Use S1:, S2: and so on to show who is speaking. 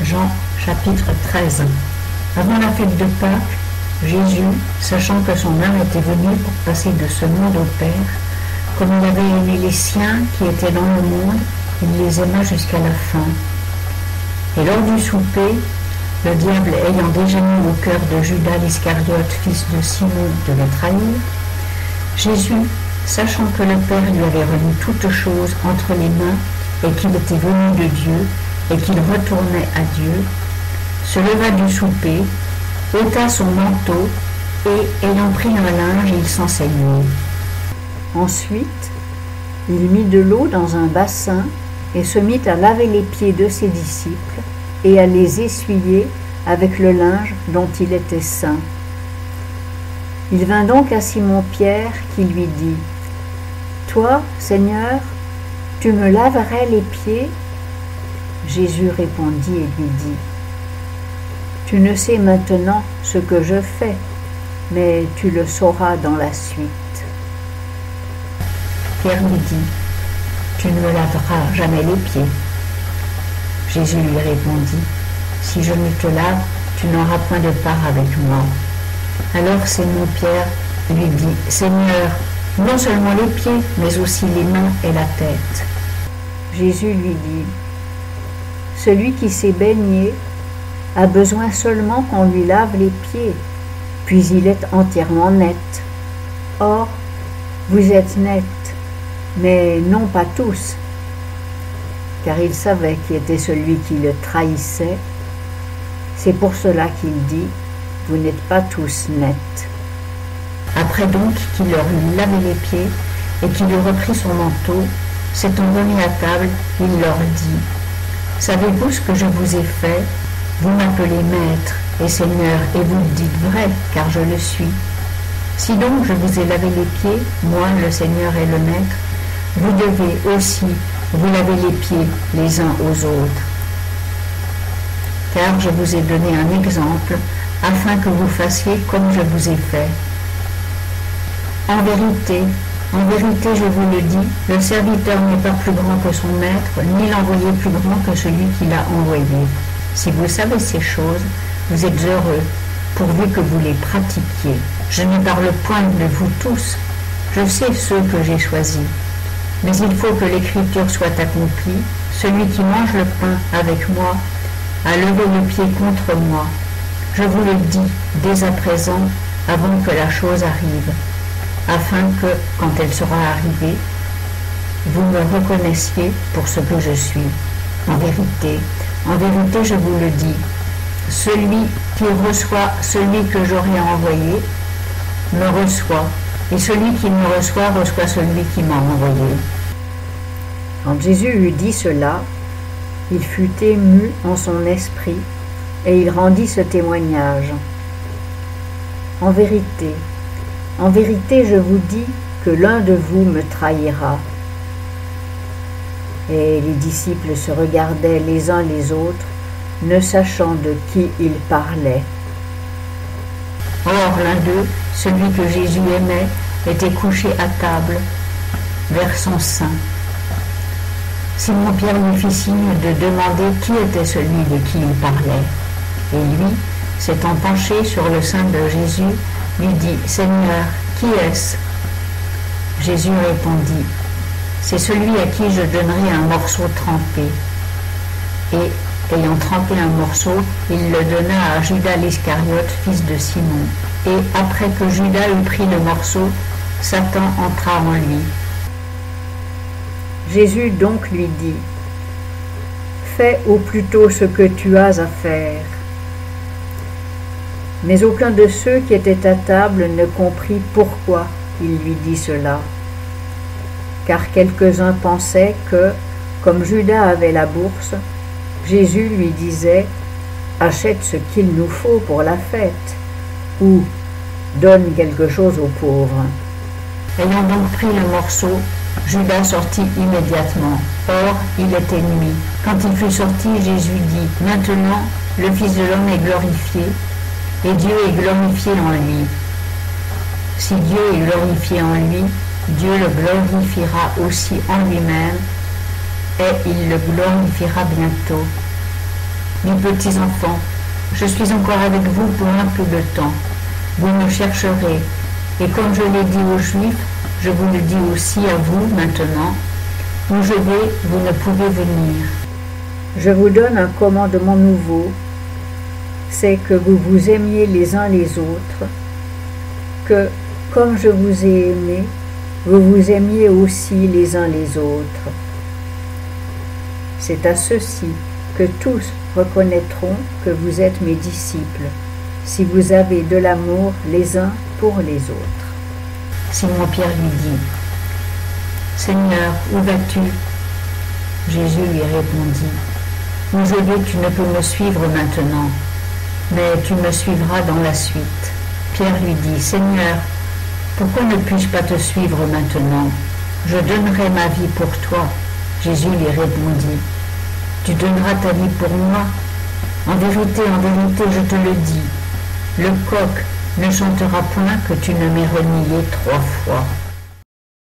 S1: Jean chapitre 13. Avant la fête de Pâques, Jésus, sachant que son heure était venue pour passer de ce monde au Père, comme il avait aimé les siens qui étaient dans le monde, il les aima jusqu'à la fin. Et lors du souper, le diable ayant déjà mis au cœur de Judas l'Iscariote, fils de Simon, de le trahir, Jésus, sachant que le Père lui avait remis toutes choses entre les mains et qu'il était venu de Dieu et qu'il retournait à Dieu, se leva du souper, ôta son manteau et, ayant pris un linge, il s'enseignait. Ensuite, il mit de l'eau dans un bassin et se mit à laver les pieds de ses disciples et à les essuyer avec le linge dont il était saint. Il vint donc à Simon-Pierre qui lui dit : « Toi, Seigneur, tu me laverais les pieds ? » Jésus répondit et lui dit : « Tu ne sais maintenant ce que je fais, mais tu le sauras dans la suite. » Pierre lui dit : « Tu ne me laveras jamais les pieds. » Jésus lui répondit : « Si je ne te lave, tu n'auras point de part avec moi. » Alors Simon-Pierre lui dit : « Seigneur, non seulement les pieds, mais aussi les mains et la tête. » Jésus lui dit : « Celui qui s'est baigné a besoin seulement qu'on lui lave les pieds, puis il est entièrement net. Or, vous êtes nets, mais non pas tous. » Car il savait qui était celui qui le trahissait. C'est pour cela qu'il dit : « Vous n'êtes pas tous nets. » Après donc qu'il leur eut lavé les pieds et qu'il eut repris son manteau, s'étant remis à table, il leur dit : « Savez-vous ce que je vous ai fait ? Vous m'appelez Maître et Seigneur, et vous le dites vrai, car je le suis. Si donc je vous ai lavé les pieds, moi, le Seigneur et le Maître, vous devez aussi vous laver les pieds les uns aux autres. Car je vous ai donné un exemple, afin que vous fassiez comme je vous ai fait. En vérité, je vous le dis, le serviteur n'est pas plus grand que son maître, ni l'envoyé plus grand que celui qui l'a envoyé. Si vous savez ces choses, vous êtes heureux, pourvu que vous les pratiquiez. Je ne parle point de vous tous, je sais ceux que j'ai choisis. Mais il faut que l'écriture soit accomplie. Celui qui mange le pain avec moi a levé le pied contre moi. Je vous le dis dès à présent, avant que la chose arrive, afin que, quand elle sera arrivée, vous me reconnaissiez pour ce que je suis. En vérité, je vous le dis, celui qui reçoit celui que j'aurai envoyé me reçoit, et celui qui me reçoit reçoit celui qui m'a envoyé. » Quand Jésus eut dit cela, il fut ému en son esprit, et il rendit ce témoignage. En vérité, je vous dis que l'un de vous me trahira. » Et les disciples se regardaient les uns les autres, ne sachant de qui ils parlaient. Or l'un d'eux, celui que Jésus aimait, était couché à table, vers son sein. Simon-Pierre lui fit signe de demander qui était celui de qui il parlait. Et lui, s'étant penché sur le sein de Jésus, lui dit : « Seigneur, qui est-ce ? » Jésus répondit : « C'est celui à qui je donnerai un morceau trempé. » Et, ayant trempé un morceau, il le donna à Judas l'Iscariote, fils de Simon. Et après que Judas eut pris le morceau, Satan entra en lui. Jésus donc lui dit : « Fais au plus tôt ce que tu as à faire. » Mais aucun de ceux qui étaient à table ne comprit pourquoi il lui dit cela. Car quelques-uns pensaient que, comme Judas avait la bourse, Jésus lui disait : « Achète ce qu'il nous faut pour la fête » ou « Donne quelque chose aux pauvres. » Ayant donc pris le morceau, Judas sortit immédiatement. Or, il était nuit. Quand il fut sorti, Jésus dit : « Maintenant, le Fils de l'homme est glorifié, et Dieu est glorifié en lui. Si Dieu est glorifié en lui, Dieu le glorifiera aussi en lui-même, et il le glorifiera bientôt. mes petits enfants, je suis encore avec vous pour un peu de temps. Vous me chercherez, et comme je l'ai dit aux Juifs, je vous le dis aussi à vous maintenant. Où je vais, vous ne pouvez venir. Je vous donne un commandement nouveau, c'est que vous vous aimiez les uns les autres, que, comme je vous ai aimé, vous vous aimiez aussi les uns les autres. C'est à ceci que tous reconnaîtront que vous êtes mes disciples, si vous avez de l'amour les uns pour les autres. Simon-Pierre lui dit, « Seigneur, où vas-tu » Jésus lui répondit, « Où je vais, tu ne peux me suivre maintenant, mais tu me suivras dans la suite. » Pierre lui dit, « Seigneur, pourquoi ne puis-je pas te suivre maintenant? Je donnerai ma vie pour toi. » Jésus lui répondit, « Tu donneras ta vie pour moi? En vérité, je te le dis, le coq ne chantera point que tu ne m'aies renié 3 fois. »